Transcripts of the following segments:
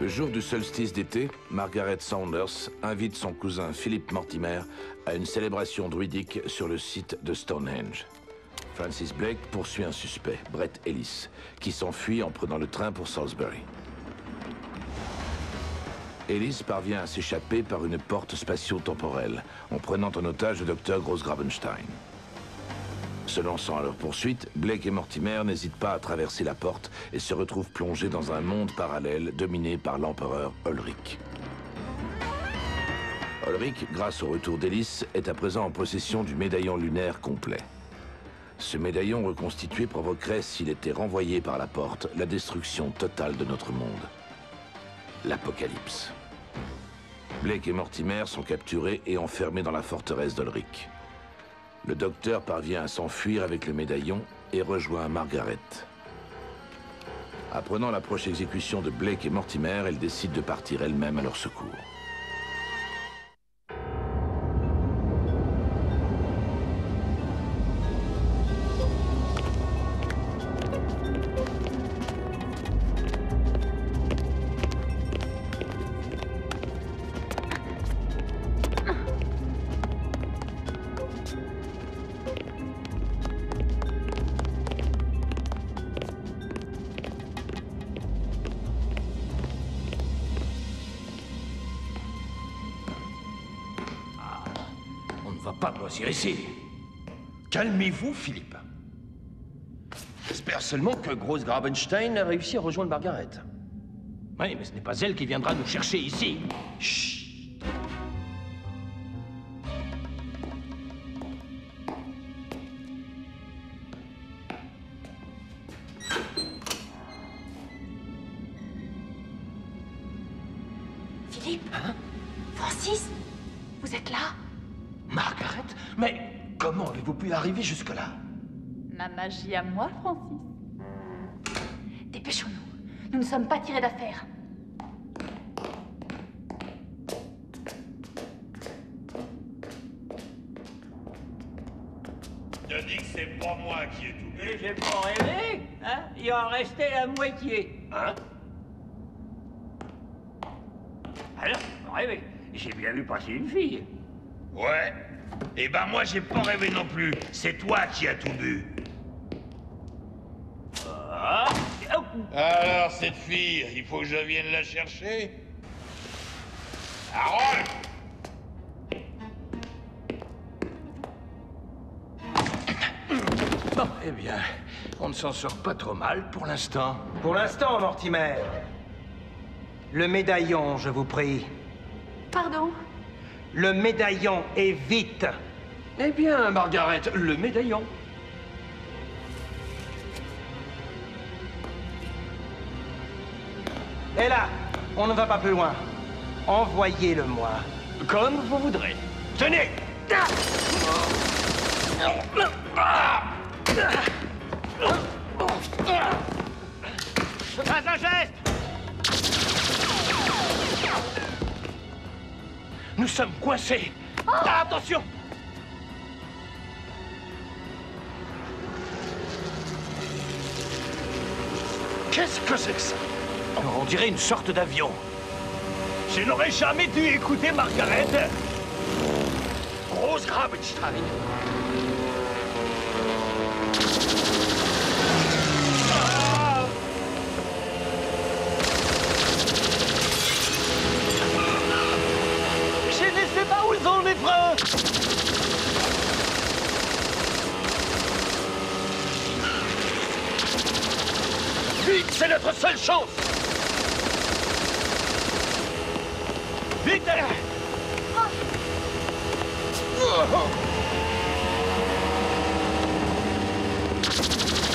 Le jour du solstice d'été, Margaret Saunders invite son cousin Philip Mortimer à une célébration druidique sur le site de Stonehenge. Francis Blake poursuit un suspect, Brett Ellis, qui s'enfuit en prenant le train pour Salisbury. Ellis parvient à s'échapper par une porte spatio-temporelle, en prenant en otage le Dr Grossgrabenstein. Se lançant à leur poursuite, Blake et Mortimer n'hésitent pas à traverser la porte et se retrouvent plongés dans un monde parallèle dominé par l'empereur Ulrich. Ulrich, grâce au retour d'Ellis, est à présent en possession du médaillon lunaire complet. Ce médaillon reconstitué provoquerait, s'il était renvoyé par la porte, la destruction totale de notre monde. L'apocalypse. Blake et Mortimer sont capturés et enfermés dans la forteresse d'Ulrich. Le docteur parvient à s'enfuir avec le médaillon et rejoint Margaret. Apprenant la proche exécution de Blake et Mortimer, elle décide de partir elle-même à leur secours. Pas grossir ici. Calmez-vous, Philippe. J'espère seulement que Grossgrabenstein a réussi à rejoindre Margaret. Oui, mais ce n'est pas elle qui viendra nous chercher ici. Chut. Philippe? Hein? Francis? Vous êtes là? Margaret? Mais comment avez-vous pu arriver jusque-là? Ma magie à moi, Francis. Dépêchons-nous. Nous ne sommes pas tirés d'affaire. Je dis que c'est pas moi qui ai tout bu. J'ai pas rêvé, hein? Il en restait la moitié. Hein? Alors, rêvé. J'ai bien vu passer une fille. Ouais. Eh ben moi j'ai pas rêvé non plus. C'est toi qui as tout bu. Ah. Oh. Alors cette fille, il faut que je vienne la chercher. Harold! Bon, eh bien, on ne s'en sort pas trop mal pour l'instant. Pour l'instant, Mortimer. Le médaillon, je vous prie. Pardon? Le médaillon est vite. Eh bien, Margaret, le médaillon. Et là, on ne va pas plus loin. Envoyez-le-moi. Comme vous voudrez. Tenez! Fais un geste! Nous sommes coincés. Attention! Qu'est-ce que c'est que ça? On dirait une sorte d'avion. Je n'aurais jamais dû écouter Margaret. Grossgrabenstein. Je ne sais pas où sont les freins. Vite, c'est notre seule chance. Vite!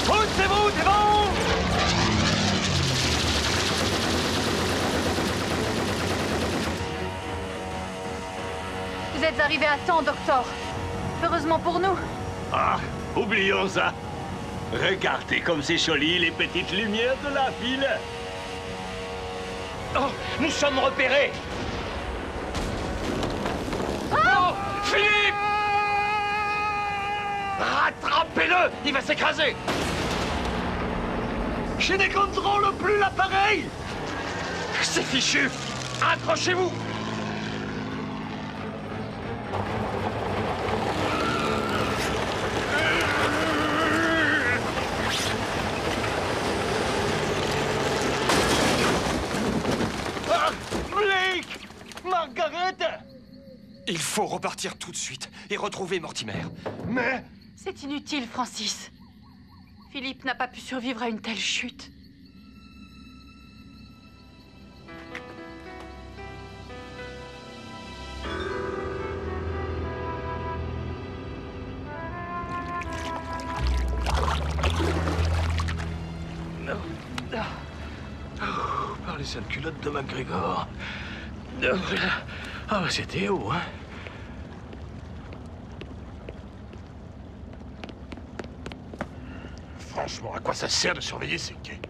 Poussez-vous devant! Vous êtes arrivé à temps, Docteur. Heureusement pour nous. Ah, oublions ça. Regardez comme c'est joli, les petites lumières de la ville. Oh, nous sommes repérés. Oh, Philippe! Rattrapez-le! Il va s'écraser! Je ne contrôle plus l'appareil! C'est fichu! Accrochez-vous! Blake! Margaret! Il faut repartir tout de suite et retrouver Mortimer. Mais... C'est inutile, Francis. Philippe n'a pas pu survivre à une telle chute. Par les sales culottes de MacGregor. Ah, c'était haut, hein? Franchement, à quoi ça sert de surveiller ces quais?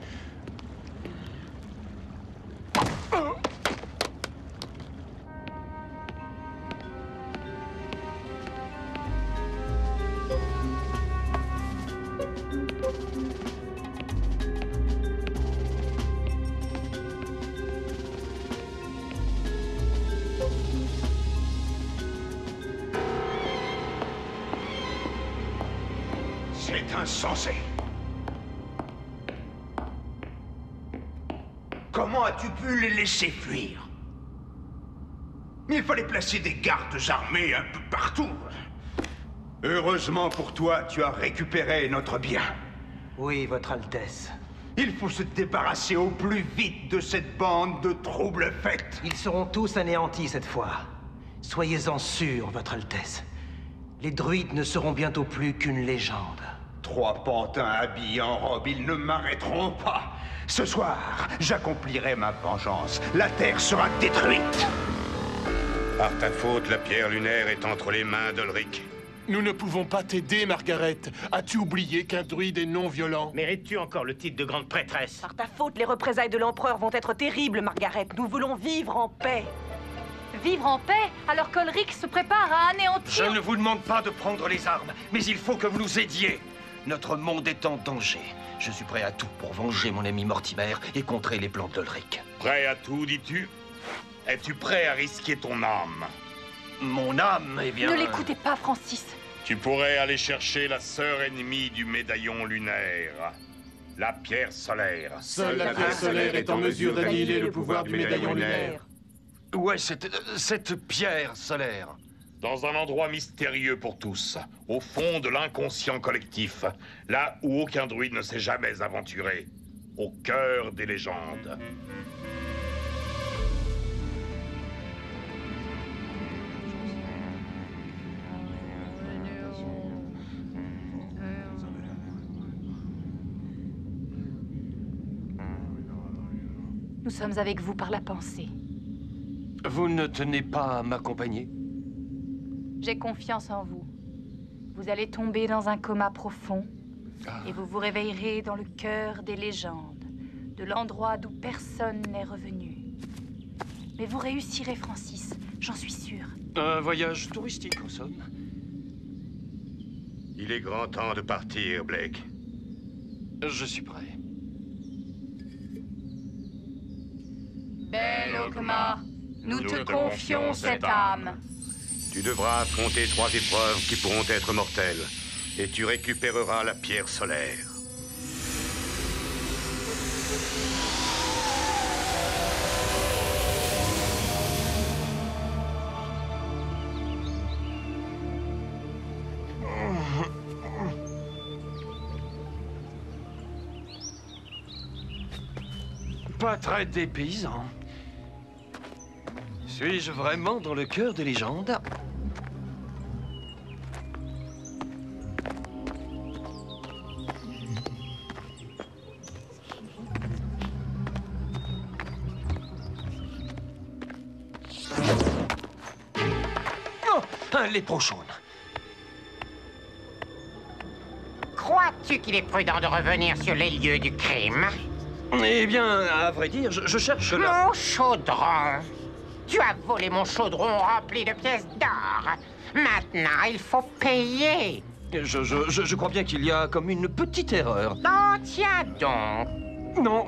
C'est insensé. Comment as-tu pu les laisser fuir? Il fallait placer des gardes armés un peu partout. Heureusement pour toi, tu as récupéré notre bien. Oui, Votre Altesse. Il faut se débarrasser au plus vite de cette bande de troubles faits. Ils seront tous anéantis cette fois. Soyez-en sûrs, Votre Altesse. Les druides ne seront bientôt plus qu'une légende. 3 pantins habillés en robe, ils ne m'arrêteront pas. Ce soir, j'accomplirai ma vengeance. La Terre sera détruite. Par ta faute, la pierre lunaire est entre les mains d'Ulrich. Nous ne pouvons pas t'aider, Margaret. As-tu oublié qu'un druide est non violent? Mérites-tu encore le titre de grande prêtresse? Par ta faute, les représailles de l'empereur vont être terribles, Margaret. Nous voulons vivre en paix. Vivre en paix alors qu'Ulrich se prépare à anéantir... Je ne vous demande pas de prendre les armes, mais il faut que vous nous aidiez. Notre monde est en danger. Je suis prêt à tout pour venger mon ami Mortimer et contrer les plans d'Ulrich. Prêt à tout, dis-tu? Es-tu prêt à risquer ton âme? Mon âme, eh bien... Ne l'écoutez pas, Francis. Tu pourrais aller chercher la sœur ennemie du médaillon lunaire, la pierre solaire. Seule la pierre solaire est en mesure d'annihiler le pouvoir du médaillon lunaire. Ouais, cette pierre solaire. Dans un endroit mystérieux pour tous, au fond de l'inconscient collectif, là où aucun druide ne s'est jamais aventuré, au cœur des légendes. Nous sommes avec vous par la pensée. Vous ne tenez pas à m'accompagner? J'ai confiance en vous. Vous allez tomber dans un coma profond et vous vous réveillerez dans le cœur des légendes, de l'endroit d'où personne n'est revenu. Mais vous réussirez, Francis, j'en suis sûre. Un voyage touristique, en somme. Il est grand temps de partir, Blake. Je suis prêt. Bel Okma, nous te confions cette âme. Tu devras affronter 3 épreuves qui pourront être mortelles, et tu récupéreras la pierre solaire. Pas très dépaysant. Suis-je vraiment dans le cœur des légendes? Oh, un lépreux jaune. Crois-tu qu'il est prudent de revenir sur les lieux du crime? Eh bien, à vrai dire, je cherche la... Mon chaudron! Tu as volé mon chaudron rempli de pièces d'or. Maintenant, il faut payer. Je crois bien qu'il y a comme une petite erreur. Oh, tiens donc. Non.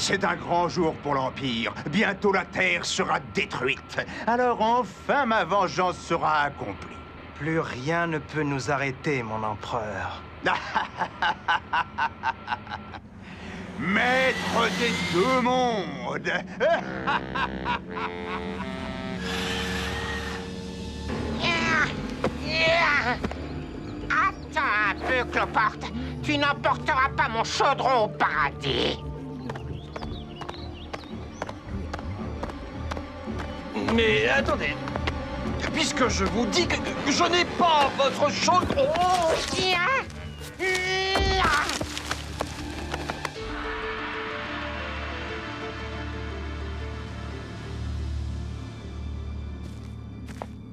C'est un grand jour pour l'Empire. Bientôt la Terre sera détruite. Alors enfin ma vengeance sera accomplie. Plus rien ne peut nous arrêter, mon empereur. Maître des deux mondes. Attends un peu, Cloporte. Tu n'emporteras pas mon chaudron au paradis. Mais attendez. Puisque je vous dis que je n'ai pas votre chaudron...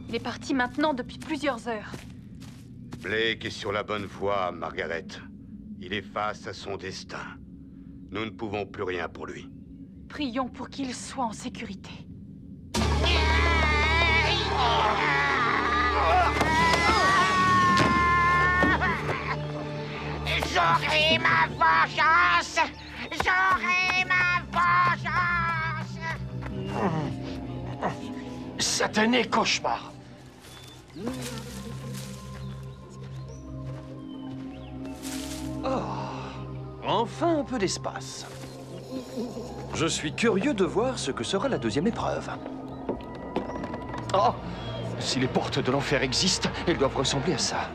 Il est parti maintenant depuis plusieurs heures. Blake est sur la bonne voie, Margaret. Il est face à son destin. Nous ne pouvons plus rien pour lui. Prions pour qu'il soit en sécurité. J'aurai ma vengeance! J'aurai ma vengeance! Satané cauchemar! Oh, enfin un peu d'espace. Je suis curieux de voir ce que sera la deuxième épreuve. Oh, si les portes de l'enfer existent, elles doivent ressembler à ça.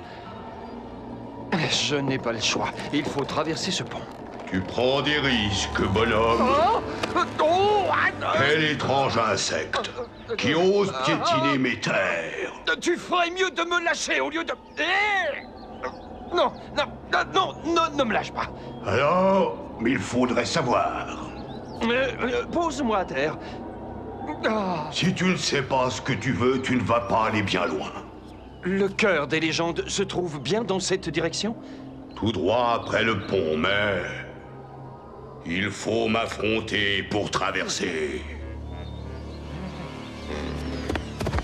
Je n'ai pas le choix. Il faut traverser ce pont. Tu prends des risques, bonhomme. Quel étrange insecte qui ose piétiner mes terres. Tu ferais mieux de me lâcher au lieu de... Non, ne me lâche pas. Alors, il faudrait savoir. Pose-moi à terre. Si tu ne sais pas ce que tu veux, tu ne vas pas aller bien loin. Le cœur des légendes se trouve bien dans cette direction? Tout droit après le pont, mais... il faut m'affronter pour traverser.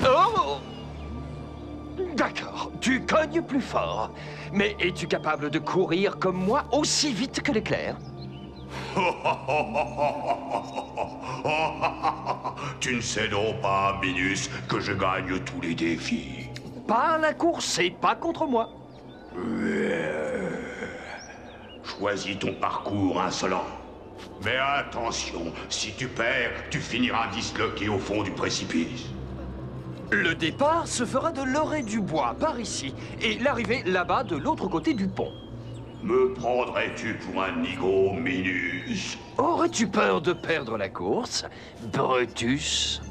Oh! D'accord, tu cognes plus fort. Mais es-tu capable de courir comme moi aussi vite que l'éclair? Tu ne sais donc pas, Minus, que je gagne tous les défis. Pas à la course et pas contre moi. Choisis ton parcours, insolent. Mais attention, si tu perds, tu finiras disloqué au fond du précipice. Le départ se fera de l'orée du bois, par ici, et l'arrivée là-bas de l'autre côté du pont. Me prendrais-tu pour un nigo, Minus? Aurais-tu peur de perdre la course, Brutus?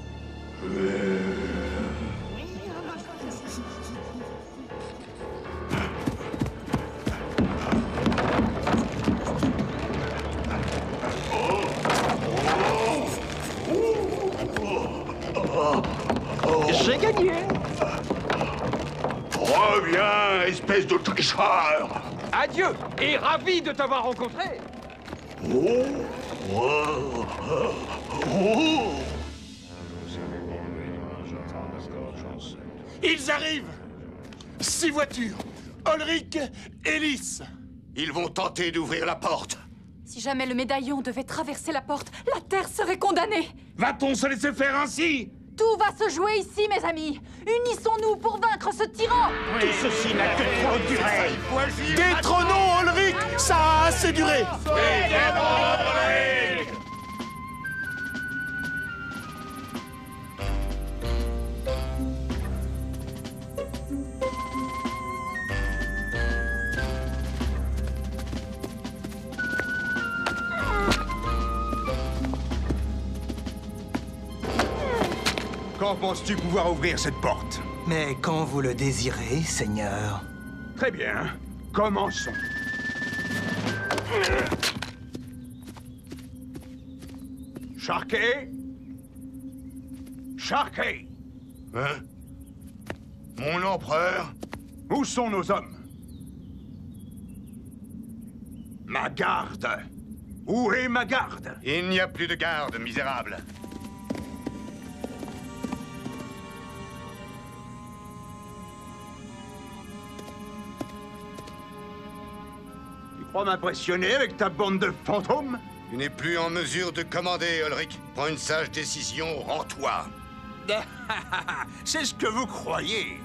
J'ai gagné. Reviens, espèce de tricheur. Adieu, et ravi de t'avoir rencontré. Ils arrivent! 6 voitures, Ulrich et Lys. Ils vont tenter d'ouvrir la porte. Si jamais le médaillon devait traverser la porte, la Terre serait condamnée. Va-t-on se laisser faire ainsi? Tout va se jouer ici, mes amis. Unissons-nous pour vaincre ce tyran. Tout ceci n'a que trop duré. Détrônons Ulrich! Ça a assez duré! Quand penses-tu pouvoir ouvrir cette porte? Mais quand vous le désirez, Seigneur. Très bien. Commençons. Sharkey? Sharkey! Hein? Mon empereur? Où sont nos hommes? Ma garde! Où est ma garde? Il n'y a plus de garde, misérable. Tu crois m'impressionner avec ta bande de fantômes? Tu n'es plus en mesure de commander, Ulrich. Prends une sage décision, rends-toi. C'est ce que vous croyez.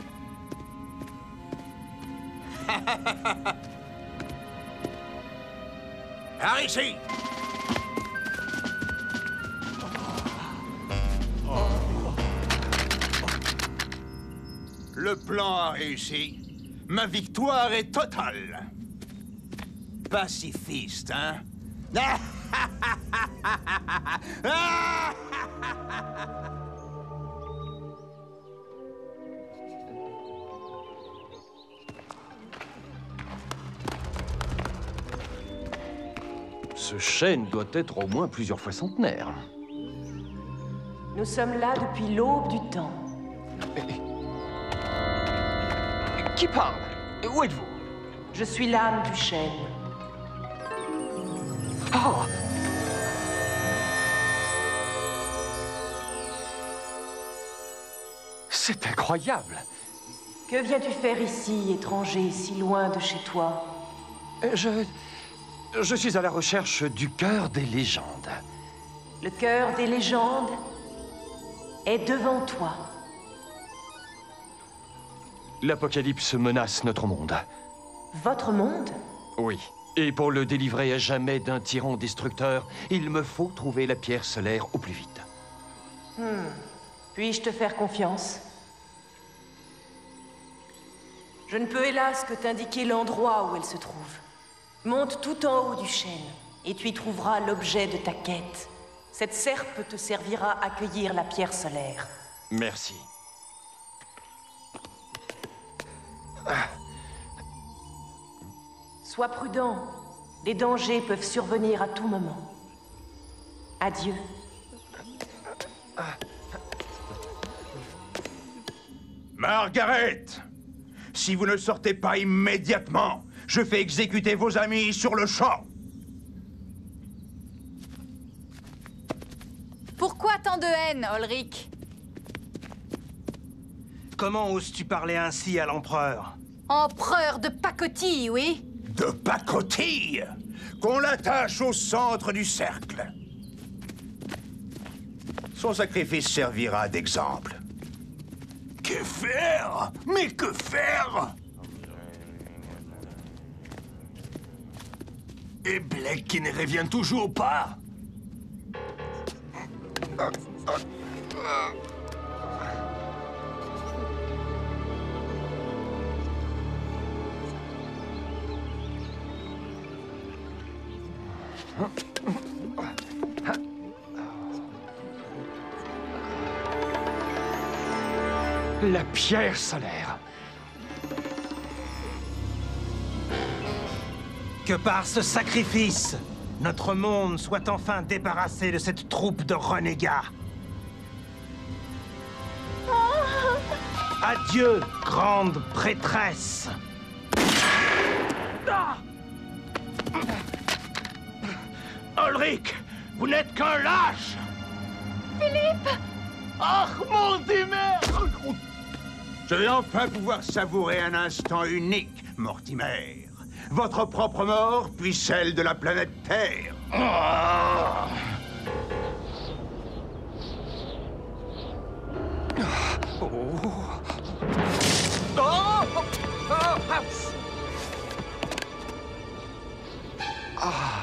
Par ici. Le plan a réussi. Ma victoire est totale. Pacifiste, hein? Ce chêne doit être au moins plusieurs fois centenaire. Nous sommes là depuis l'aube du temps. Qui parle? Où êtes-vous? Je suis l'âme du chêne. Oh! C'est incroyable! Que viens-tu faire ici, étranger, si loin de chez toi? Je suis à la recherche du cœur des légendes. Le cœur des légendes est devant toi. L'Apocalypse menace notre monde. Votre monde? Oui. Et pour le délivrer à jamais d'un tyran destructeur, il me faut trouver la pierre solaire au plus vite. Puis-je te faire confiance? Je ne peux hélas que t'indiquer l'endroit où elle se trouve. Monte tout en haut du chêne, et tu y trouveras l'objet de ta quête. Cette serpe te servira à cueillir la pierre solaire. Merci. Sois prudent. Des dangers peuvent survenir à tout moment. Adieu. Margaret! Si vous ne sortez pas immédiatement, je fais exécuter vos amis sur le champ. Pourquoi tant de haine, Ulrich? Comment oses-tu parler ainsi à l'empereur? Empereur de pacotille, oui? De pacotille? Qu'on l'attache au centre du cercle. Son sacrifice servira d'exemple. Que faire? Mais que faire? Et Blake qui ne revient toujours pas? La pierre solaire. Que par ce sacrifice, notre monde soit enfin débarrassé de cette troupe de renégats. Adieu, grande prêtresse. Ulrich, vous n'êtes qu'un lâche! Philippe! Ah, Mortimer! Je vais enfin pouvoir savourer un instant unique, Mortimer. Votre propre mort, puis celle de la planète Terre. Ah. Oh. Oh. Oh. Ah.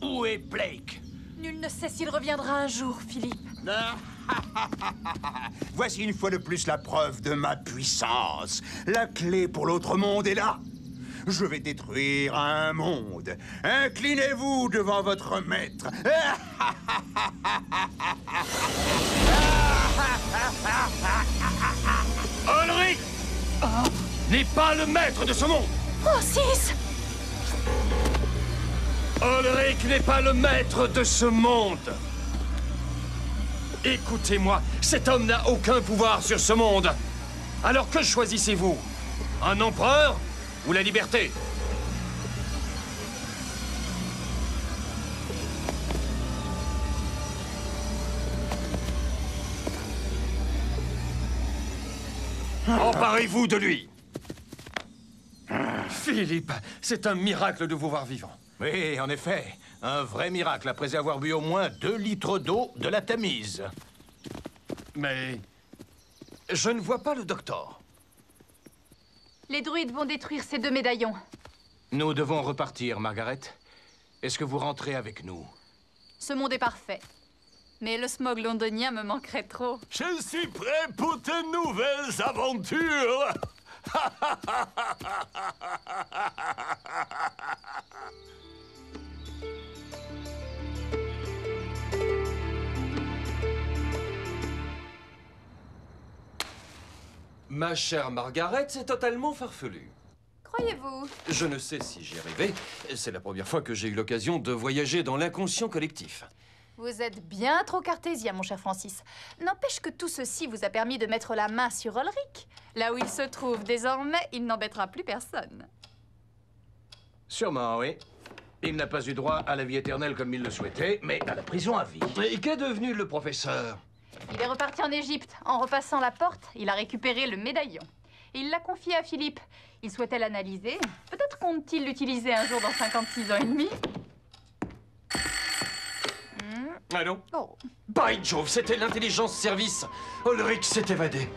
Où est Blake? Nul ne sait s'il reviendra un jour, Philippe. Voici une fois de plus la preuve de ma puissance. La clé pour l'autre monde est là. Je vais détruire un monde. Inclinez-vous devant votre maître. Ulrich n'est pas le maître de ce monde. Francis! Ulrich n'est pas le maître de ce monde. Écoutez-moi, cet homme n'a aucun pouvoir sur ce monde. Alors que choisissez-vous? Un empereur ou la liberté? Emparez-vous de lui. Philippe, c'est un miracle de vous voir vivant. Oui, en effet. Un vrai miracle, après avoir bu au moins 2 litres d'eau de la Tamise. Mais... je ne vois pas le docteur. Les druides vont détruire ces 2 médaillons. Nous devons repartir, Margaret. Est-ce que vous rentrez avec nous? Ce monde est parfait. Mais le smog londonien me manquerait trop. Je suis prêt pour de nouvelles aventures. Ma chère Margaret, c'est totalement farfelu. Croyez-vous? Je ne sais si j'y arriverai. C'est la première fois que j'ai eu l'occasion de voyager dans l'inconscient collectif. Vous êtes bien trop cartésien, mon cher Francis. N'empêche que tout ceci vous a permis de mettre la main sur Ulrich. Là où il se trouve désormais, il n'embêtera plus personne. Sûrement, oui. Il n'a pas eu droit à la vie éternelle comme il le souhaitait, mais à la prison à vie. Et qu'est devenu le professeur? Il est reparti en Égypte. En repassant la porte, il a récupéré le médaillon. Et il l'a confié à Philippe. Il souhaitait l'analyser. Peut-être compte-t-il l'utiliser un jour dans 56 ans et demi. Ah non? Oh. By Jove, c'était l'intelligence service. Ulrich s'est évadé.